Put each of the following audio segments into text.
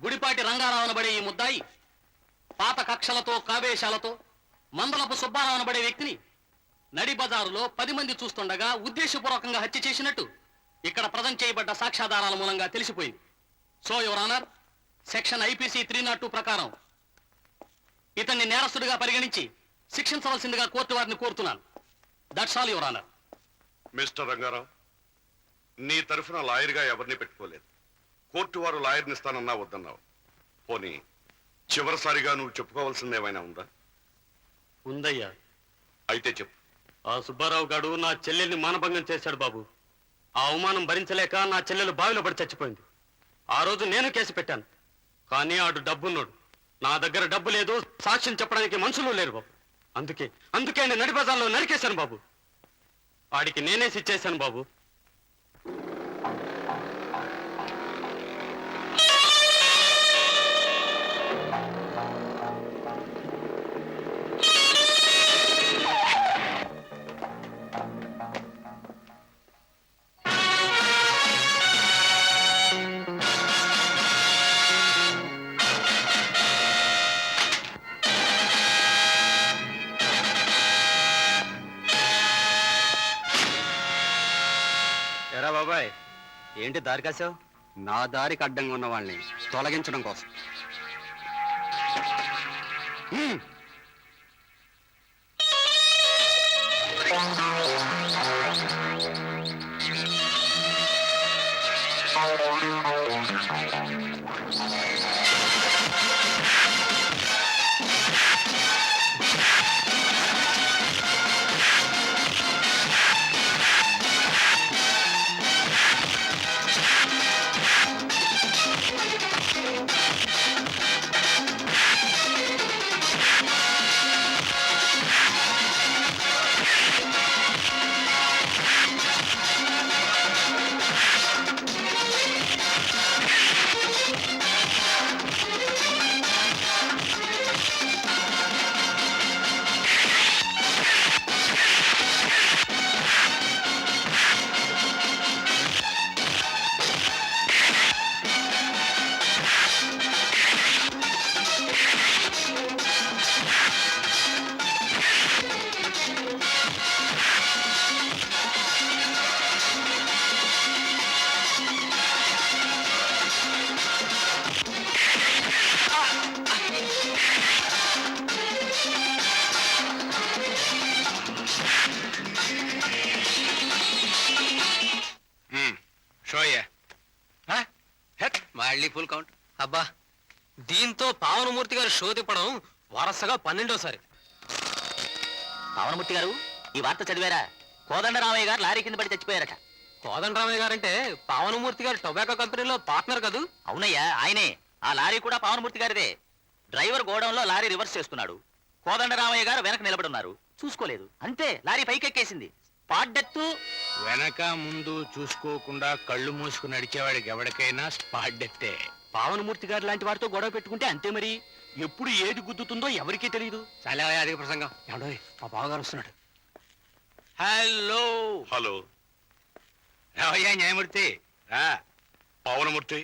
గుడిపాటి రంగారావు అనబడే ఈ ముద్దాయి పాత కక్షలతో కావేశాలతో మందలపు సుబ్బారావు అనబడే వ్యక్తిని నడి బజారులో 10 మంది చూస్తుండగా ఉద్దేశపూర్వకంగా హత్య చేసినట్టు ఇక్కడ ప్రజెంట్ చేయబడ్డ సాక్ష్యాధారాల మూలంగా తెలిసిపోయింది. So your honour, section IPC 302 ప్రకారం ఇతన్ని నేరస్తుడిగా పరిగణించి శిక్షించవలసిందిగా కోర్టు వారిని కోరుతున్నాను. That's all your honour. Mister Rangarao, నీ తరఫున లాయర్గా ఎవరిని పెట్టుకోలేదు. కోర్టు వారు లాయర్ని ఇస్తానన్నా వద్దన్నావు. పోనీ చివరిసారిగా నువ్వు చెప్పుకోవాల్సింది ఏమైనా ఉందా? ఉందయ్యా. అయితే చెప్పు. ఆ సుబ్బారావు గారు నా చెల్లెల్ని మానభంగం చేశాడు బాబు. ఆ అవమానం భరించలేక నా చెల్లెలు బావిలో పడి చచ్చిపోయింది. ఆ రోజు నేను కేసు పెట్టాను. కానీ ఆడు డబ్బున్నాడు, నా దగ్గర డబ్బు లేదు, సాక్ష్యం చెప్పడానికి మనుషులు లేరు బాబు. అందుకే నేను నడి బజార్లో నరికేశాను బాబు. వాడికి నేనేసి ఇచ్చేశాను బాబు. బాబాయ్, ఏంటి దారి కాసావు? నా దారికి అడ్డంగా ఉన్న వాళ్ళని తొలగించడం కోసం. మళ్ళీ ఫుల్ కౌంట్. అబ్బా, దీంతో పావనమూర్తి గారు షో తిప్పడం వరుసగా 12వ సారి. పావనమూర్తి గారు, ఈ వార్త చదివారా? కోదండరామయ్య గారు లారీ కింద పడి చచ్చిపోయారట. కోదండరామయ్య గారంటే పావనమూర్తి గారు టొబాకో కంపెనీలో పార్ట్నర్ కదూ? అవునయ్యా, ఆయనే. ఆ లారీ కూడా పావనమూర్తి గారిదే. డ్రైవర్ గోడౌన్లో లారీ రివర్స్ చేస్తున్నాడు. కోదండరామయ్య గారు వెనక నిలబడి ఉన్నారు, చూసుకోలేదు. అంతే, లారీ పైకెక్కేసింది. Spot death. వెనక ముందు చూసుకోకుండా కళ్ళు మూసుకుని నడిచేవాడికి ఎవరికైనా స్పాట్ డెత్తే. పావనమూర్తి గారు లాంటి వారితో గొడవ పెట్టుకుంటే అంతే మరి. ఎప్పుడు ఏది గుద్దుతుందో ఎవరికీ తెలియదు. చాలా అధిక ప్రసంగం. ఎవడో మా బావగారు వస్తున్నాడు. హలో హలో, రావయ్యా న్యాయమూర్తి రా. పావనమూర్తి,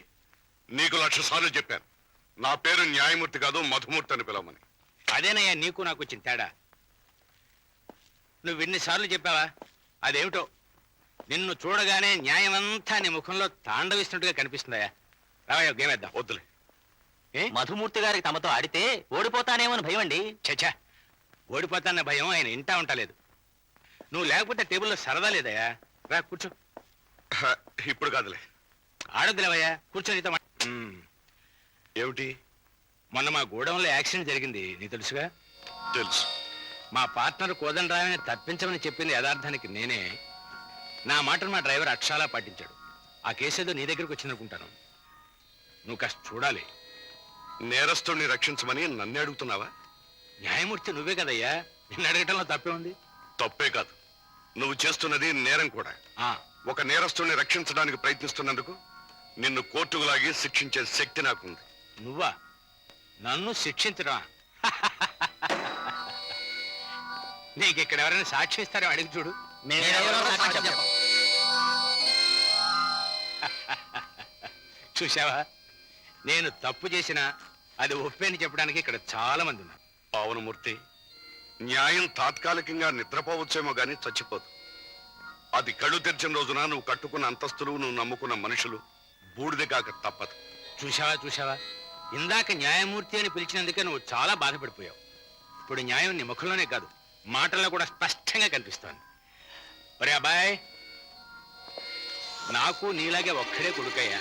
నీకు 1,00,000 సార్లు చెప్పాను, నా పేరు న్యాయమూర్తి కాదు మధుమూర్తి అని పిలవమని. అదేనయ్యా నీకు నాకు వచ్చిన తేడా. నువ్వు ఇన్నిసార్లు చెప్పావా? అదేమిటో, నిన్ను చూడగానే న్యాయమంతా నీ ముఖంలో తాండవిస్తున్నట్టుగా కనిపిస్తుందయ్యా. రావయ్యా, గేమ్ వేద్దాం. వద్దులే. మధుమూర్తి గారికి తమతో ఆడితే ఓడిపోతానేమని భయం అండి. చచ్చా, ఓడిపోతాన్న భయం ఆయన ఇంటా ఉంటలేదు. నువ్వు లేకపోతే టేబుల్లో సరదా లేదయ్యా. రా కూర్చో. ఇప్పుడు కాదులే. ఆడొద్దులేవయ్యా, కూర్చో. నీతో ఏమిటి? మొన్న మా గోడౌన్లో యాక్సిడెంట్ జరిగింది, నీ తెలుసుగా? తెలుసు. మా పార్ట్నర్ కోదండరామని తప్పించమని చెప్పింది యథార్థానికి నేనే. నా మాటను మా డ్రైవర్ అక్షరాలా పాటించాడు. ఆ కేసు ఏదో నీ దగ్గరకు వచ్చిందనుకుంటాను. నువ్వు కాస్త చూడాలి. నేరస్తుడిని రక్షించమని నన్ను అడుగుతున్నావా? న్యాయమూర్తి నువ్వే కదయ్యా, నిన్ను అడగటంలో తప్పే ఉంది. తప్పే కాదు, నువ్వు చేస్తున్నది నేరం కూడా. ఒక నేరస్తుడిని రక్షించడానికి ప్రయత్నిస్తున్నందుకు నిన్ను కోర్టుకు లాగి శిక్షించే శక్తి నాకుంది. నువ్వా నన్ను శిక్షించరా? నీకు ఇక్కడ ఎవరైనా సాక్షి ఇస్తారో అడిగి చూడు. చూసావా, నేను తప్పు చేసినా అది ఒప్పే అని చెప్పడానికి ఇక్కడ చాలా మంది ఉన్నారు. పావనమూర్తి, న్యాయం తాత్కాలికంగా నిద్రపోవచ్చేమో గాని చచ్చిపోదు. అది కళ్ళు తెరిచిన రోజున నువ్వు కట్టుకున్న అంతస్తులు, నువ్వు నమ్ముకున్న మనుషులు బూడిద కాక తప్పదు. చూశావా ఇందాక న్యాయమూర్తి అని పిలిచినందుకే నువ్వు చాలా బాధపడిపోయావు. ఇప్పుడు న్యాయం నీ ముఖంలోనే కాదు, మాటల్లో కూడా స్పష్టంగా కనిపిస్తోంది. ఒరే అబ్బాయ్, నాకు నీలాగే ఒక్కడే కొడుకయ్యా.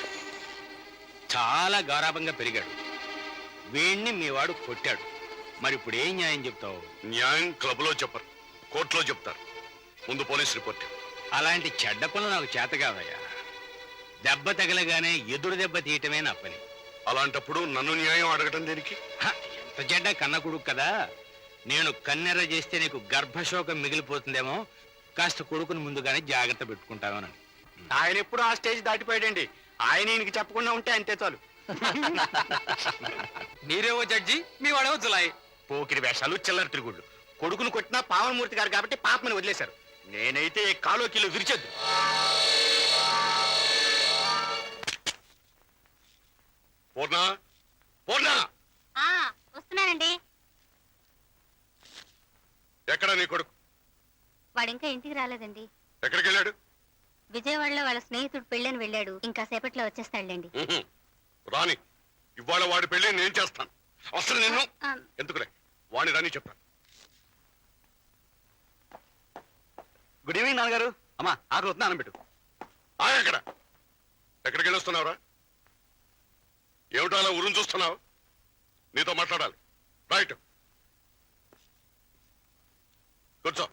చాలా గారాబంగా పెరిగాడు. వీణ్ణి మీ వాడు కొట్టాడు. మరి ఇప్పుడు ఏం న్యాయం చెప్తావు? న్యాయం క్లబ్లో చెప్పరు, కోర్టులో చెప్తారు. ముందు పోలీస్ రిపోర్ట్. అలాంటి చెడ్డ పనులు నాకు చేత కావయ్యా. దెబ్బ తగలగానే ఎదురు దెబ్బ తీయటమే నా పని. అలాంటప్పుడు నన్ను న్యాయం అడగటం దేనికి? హ, ఎంత చెడ్డ కన్న కొడుకు కదా. నేను కన్నెర్ర చేస్తే నీకు గర్భశోకం మిగిలిపోతుందేమో, కాస్త కొడుకుని ముందుగానే జాగ్రత్త పెట్టుకుంటాను. ఆయన ఎప్పుడు ఆ స్టేజ్ దాటిపోయాడండి. ఆయన ఈయనకి చెప్పకుండా ఉంటే అంతే చాలు. మీరేవో జడ్జి, మీ వాడేవో జులాయి. పోకిరి వేషాలు, చిల్లర తిరుగుళ్ళు. కొడుకును కొట్టినా పావనమూర్తి గారు కాబట్టి పాపమని వదిలేశారు. నేనైతే కాలో కిలో విరిచొద్దు. పూర్ణ, పూర్ణ, వస్తున్నానండి. ఎక్కడ నీ కొడుకు? వాడు ఇంకా ఇంటికి రాలేదండి. ఎక్కడికి వెళ్ళాడు? విజయవాడలో వాళ్ళ స్నేహితుడు పెళ్ళని వెళ్ళాడు. ఇంకా సేపట్లో వచ్చేస్తాడులేండి. రాని, ఇవాళ వాడి పెళ్లి నేను చేస్తాను. అసలు నిన్ను ఆ, ఎందుకులే, వాణి రాని చెప్తాను. గుడ్ ఈవినింగ్ నాన్నగారు. అమ్మా ఆరు వద్దు నాన్న పెట్టు. ఎక్కడ ఎక్కడికి వెళ్ళొస్తున్నావురా? ఏమిటో అలా ఊరుని చూస్తున్నావు? నీతో మాట్లాడాలి. రైట్, కూర్చో.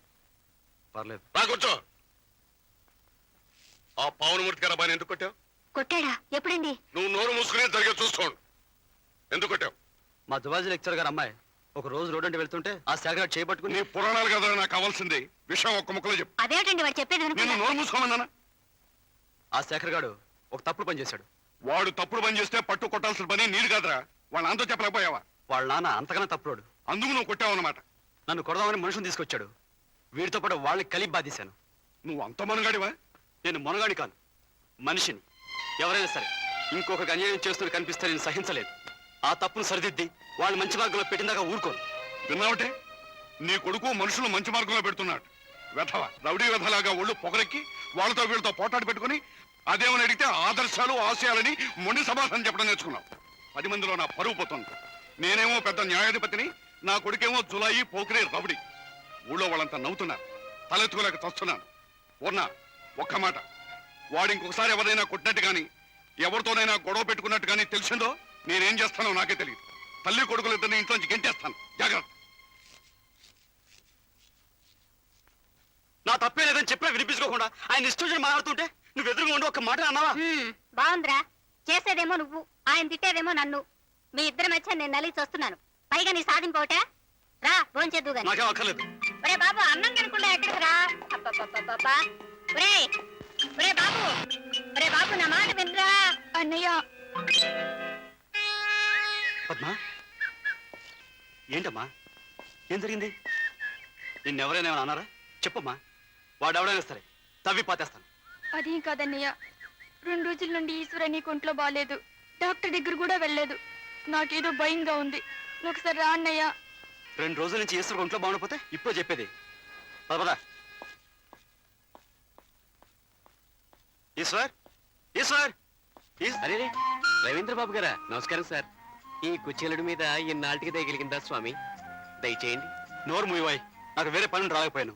పర్లేదు. రా కూర్చో. ఆ పావనమూర్తి గారు అబ్బాయిని ఎందుకు కొట్టావు? కొట్టాడా? ఎప్పుడండి? నువ్వు నోరు మూసుకునే జరిగే చూసుకోండి. ఎందుకు కొట్టావు? మా జువాలజీ లెక్చర్ గారు అమ్మాయి ఒక రోజు రోడ్ అంటే వెళ్తుంటే ఆ శాఖ చేపట్టుకుని. నీ పురాణాలు కదా నాకు కావాల్సింది. విషయం ఒక్క ముక్కలో చెప్పు. అదేమిటండి వాడు చెప్పేది నేను వినకుండా? నోరు మూసుకోమన్నానా? ఆ శేఖర్ గారు ఒక తప్పుడు పని చేశాడు. వాడు తప్పుడు పని చేస్తే పట్టు కొట్టాల్సిన పని నీరు కాదురా. వాళ్ళ అంతా చెప్పలేకపోయావా? వాళ్ళ నాన్న అంతకన్నా తప్పుడోడు. అందుకు నువ్వు కొట్టావన్నమాట. నన్ను కొడదామని మనుషులు తీసుకొచ్చాడు. వీడితో పాటు వాళ్ళకి కలిపి బాధేశాను. నువ్వు అంత మనగాడివా? నేను మొనగాడి కాను, మనిషిని. ఎవరైనా సరే ఇంకొకరికి అన్యాయం చేస్తూ కనిపిస్తే నేను సహించలేదు. ఆ తప్పును సరిదిద్ది వాళ్ళు మంచి మార్గంలో పెట్టిందాకా ఊరుకోను. విన్నావుటే, నీ కొడుకు మనుషులు మంచి మార్గంలో పెడుతున్నాడు. వెధవ, రౌడీ వెధలాగా ఒళ్ళు పొగరెక్కి వాళ్ళతో వీళ్ళతో పోటాడు పెట్టుకుని అదేమని అడిగితే ఆదర్శాలు ఆశయాలని మొండి సమాధానం చెప్పడం నేర్చుకున్నావు. 10 మందిలో నా పరువు పోతుంది. నేనేమో పెద్ద న్యాయాధిపతిని, నా కొడుకేమో జులాయి పోకిరే రౌడీ. ఊళ్ళో వాళ్ళంతా నవ్వుతున్నారు. తలెత్తుకోలేక చస్తున్నాను. ఉన్నా ఒక్క మాట, వాడు ఇంకొకసారి ఎవరైనా కొట్టినట్టు కానీ ఎవరితోనైనా గొడవ పెట్టుకున్నట్టు కానీ తెలిసిందో నేనేం చేస్తానో నాకే తెలియదు. తల్లి కొడుకులు ఇద్దరిని ఇంట్లో నుంచి గెంటేస్తాను. జాగ్రత్త. నా తప్పే లేదని చెప్పినా వినిపించుకోకుండా ఆయన ఇష్టం మాట్లాడుతుంటే నువ్వు ఎదురుగా ఉండి ఒక మాట అన్నావా? బాగుందిరా. చేసేదేమో నువ్వు, ఆయన తిట్టేదేమో నన్ను. మీ ఇద్దరి మధ్య నేను నలిగి వస్తున్నాను. పైగా నీ సాధింపోటే రా భోంచేద్దు గాని. నాకేం అక్కర్లేదు. ఒరే బాబు, అన్నం తినకుండా ఎక్కడికి రా? అబ్బబ్బబ్బబ్బబ్బా. ఒరే బాబు, ఒరే బాబు, నా మాట వినరా అన్నయ్య. పద్మా, ఏంటమ్మా, ఏం జరిగింది? నిన్నెవరైనా ఏమైనా అన్నారా? చెప్పమ్మా. వాడు ఎవడైనా సరే తవ్వి పాతేస్తాను. అదేం కాదన్నయ్య, 2 రోజుల నుండి ఈశ్వర నీకు ఒంట్లో బాగాలేదు. డాక్టర్ దగ్గర కూడా వెళ్ళలేదు. నాకేదో భయంగా ఉంది. ఒకసారి రా అన్నయ్య. 2 రోజుల నుంచి ఈశ్వర్ ఒంట్లో బాగుండకపోతే ఇప్పుడు చెప్పేది. పద. ఈశ్వర్, ఈశ్వర్. అరే రవీంద్ర బాబు గారా, నమస్కారం సార్. ఈ కుచేలుడి మీద ఇన్నాళ్ళకి దయగలిగిందా స్వామి? దయచేయండి. నోరు మూయవాయి, నాకు వేరే పనులు రాలేకపోయాను.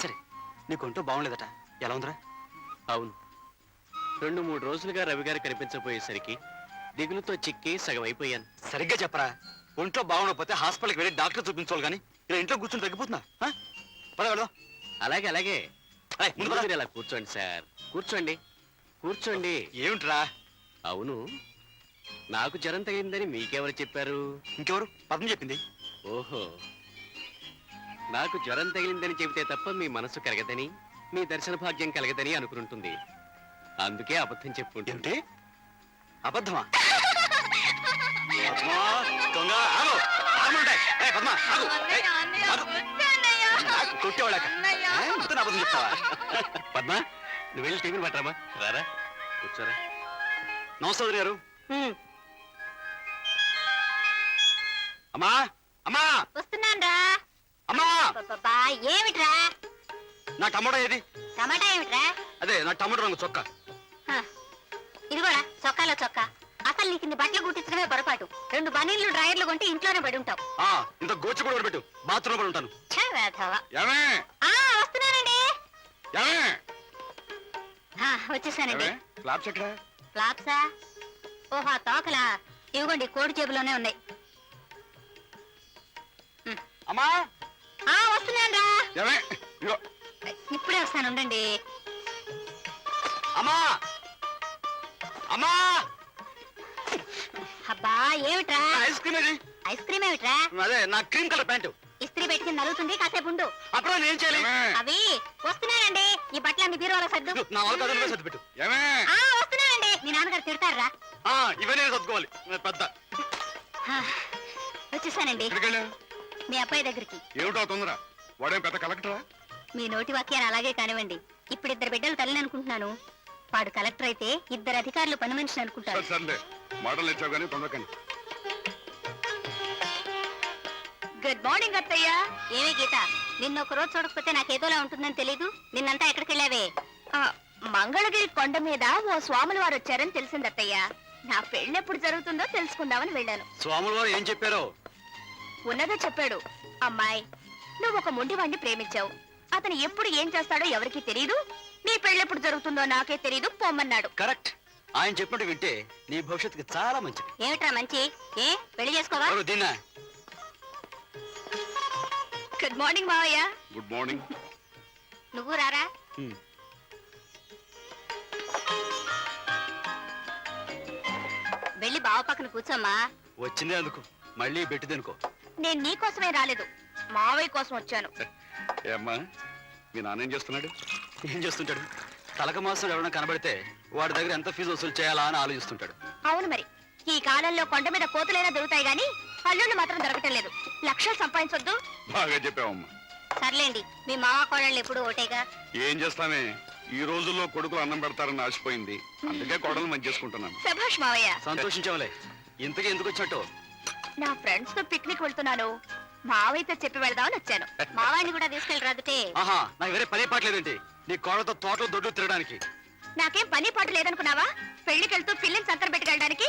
సరే, నీకు ఒంట్లో బాగుండలేదట, ఎలా ఉందిరా? అవును, 2-3 రోజులుగా రవి గారు కనిపించబోయేసరికి దిగులుతో చిక్కి సగం అయిపోయాను. సరిగ్గా చెప్పరా. ఒంట్లో బాగుండకపోతే హాస్పిటల్కి వెళ్ళి డాక్టర్ చూపించాలి కానీ ఇలా ఇంట్లో కూర్చొని తగ్గిపోతున్నా? పద వెళ్దాం. అలాగే ముందు పద. మీరు ఇలా కూర్చోండి సార్, కూర్చోండి. ఏమిట్రా? అవును, నాకు జ్వరం తగిందని మీకెవరు చెప్పారు? ఇంకెవరు? పద్మ చెప్పింది. ఓహో, నాకు జ్వరం తగిలిందని చెబితే తప్ప మీ మనసు కలగదని, మీ దర్శన భాగ్యం కలగదని అనుకుంటుంది. అందుకే అబద్ధం చెప్పుకుంటుంది. ఏంటి అబద్ధమా? పద్మా, దొంగ, ఆగు. ఆగమంటాయ్. పద్మా, ఆగు. ఆగు. నాకు కొట్టేవాళ్ళక ఇంత అబద్ధం చెప్తావా? పద్మ, నువ్వు వెళ్ళి టీవీని పట్టరామా. రారా, కూర్చోరా. నమస్తే గారు. అమ్మా అమ్మా వస్తున్నాను రా. అమ్మా ఏమిట్రా? నా టమాటో ఏది? టమాటా ఏమిట్రా? అదే నా టమాటో రంగు చొక్కా. హ, ఇదిగోరా చొక్కాలో చొక్కా. అసలు నీకు ఇన్ని బట్టలు కుట్టించడమే పొరపాటు. 2 బనీళ్లు డ్రాయర్లు కొంటే ఇంట్లోనే పడి ఉంటావు. ఇంత గోచి కూడా పెట్టు, బాత్రూమ్ కూడా ఉంటాను. ఛ, వేధవ. ఏమే వస్తున్నానండి. ఏమే వచ్చేసానండి. ఏమే ఫ్లాప్స్ ఎక్కడ? ఫ్లాప్సా? ఓహో, ఆ తోకలా. ఇవ్వండి, కోడి జేబులోనే ఉన్నాయి. అమ్మా వస్తున్నాను రా. ఏమే ఇగో ఇప్పుడే వస్తాను, ఉండండి. అమ్మా అమ్మా అబ్బా ఏమిట్రా? ఐస్ క్రీమ్ ఏది? ఐస్ క్రీమ్ ఏమిట్రా? అదే నా క్రీమ్ కలర్ ప్యాంటు. ఇస్త్రీ పెట్టుకుని నలుగుతుంది, కాసేపు ఉండు. అప్పుడు నేను చేయాలి. ఏమే అవి వస్తున్నానండి. ఈ బట్టలన్నీ బీరువాలో సర్దు. నా వాళ్ళ కథలో సర్ది పెట్టు. ఏమే వస్తున్నానండి. మీ నాన్నగారు తిడతారా? ఇవన్నీ నేను సర్దుకోవాలి. నేను పెద్ద వచ్చేసానండి. ఎక్కడికి వెళ్ళావు? మీ అబ్బాయి దగ్గరికి. ఏమిటో తొందర? వాడేం పెద్ద కలెక్టరా? మీ నోటి వాక్యాన్ని అలాగే కానివ్వండి. ఇప్పుడు 2 బిడ్డలు తల్లిని అనుకుంటున్నాను. వాడు కలెక్టర్ అయితే 2 అధికారులు పని మనిషిని అనుకుంటారు. సర్లే మాటలు ఇచ్చావు కానీ తొందరకండి. గుడ్ మార్నింగ్ అత్తయ్య. ఏమే గీత, నిన్న ఒక రోజు చూడకపోతే నాకేదోలా ఉంటుందని తెలీదు. నిన్నంతా ఎక్కడికి వెళ్ళావే? మంగళగిరి కొండ మీద ఓ స్వాముల వారు వచ్చారని తెలిసింది అత్తయ్య. నా పెళ్ళెప్పుడు జరుగుతుందో తెలుసుకుందామని వెళ్ళాను. స్వాముల వారు ఏం చెప్పారో? ఉన్నదో చెప్పాడు. అమ్మాయి, నువ్వు ఒక మొండివాణ్ణి ప్రేమించావు. అతను ఎప్పుడు ఏం చేస్తాడో ఎవరికీ తెలియదు. నీ పెళ్ళెప్పుడు జరుగుతుందో నాకే తెలీదు, పొమ్మన్నాడు. కరెక్ట్. ఆయన చెప్పినట్టు వింటే నీ భవిష్యత్తుకి చాలా మంచిది. ఏమిట్రా మంచి? ఏ పెళ్లి చేసుకోవా? దీన్నా గుడ్ మార్నింగ్ మావయ్య. Good morning. నువ్వు రారా. వెళ్ళి బావ పక్కన కూర్చోమ్మా. వచ్చిందే అందుకు, మళ్ళీ పెట్టిదనుకో. నేను నీ కోసమే రాలేదు, మావయ్య కోసం వచ్చాను. ఏమ్మా మీ నాన్న ఏం చేస్తున్నాడు? ఏం చేస్తుంటాడు? తలక మాసం ఎవరైనా కనబడితే వాడి దగ్గర ఎంత ఫీజు వసూలు చేయాలా అని ఆలోచిస్తుంటాడు. అవును మరి, ఈ కాలంలో కొండ మీద కోతులైనా దొరుకుతాయి గాని అల్లుళ్ళు మాత్రం దొరకటం లేదు. లక్షలు సంపాదించొద్దు. బాగా చెప్పావమ్మా. సర్లేండి, మీ మామ కోడళ్ళు ఎప్పుడు ఒకటేగా. ఏం చేస్తామే, ఈ రోజుల్లో కొడుకులు అన్నం పెడతారని ఆశపోయింది. అందుకే కోడలు మంచి చేసుకుంటున్నాను. శభాష్ మావయ్య. సంతోషించవలే. ఇంతకీ ఎందుకు వచ్చినట్టు? నా ఫ్రెండ్స్ తో పిక్నిక్ వెళ్తున్నాను. మావయ్యతో చెప్పి వెళదామని వచ్చాను. మావాడిని కూడా తీసుకెళ్ళరాదుటే. నాకు వేరే పని పాటలేదేంటి? నీ కోడలతో తోటలు దొడ్డు తిరగడానికి. నాకేం పని పాటు లేదనుకున్నావా? పెళ్లికెళ్తూ పిల్లిని సంకర పెట్టుకెళ్ళడానికి.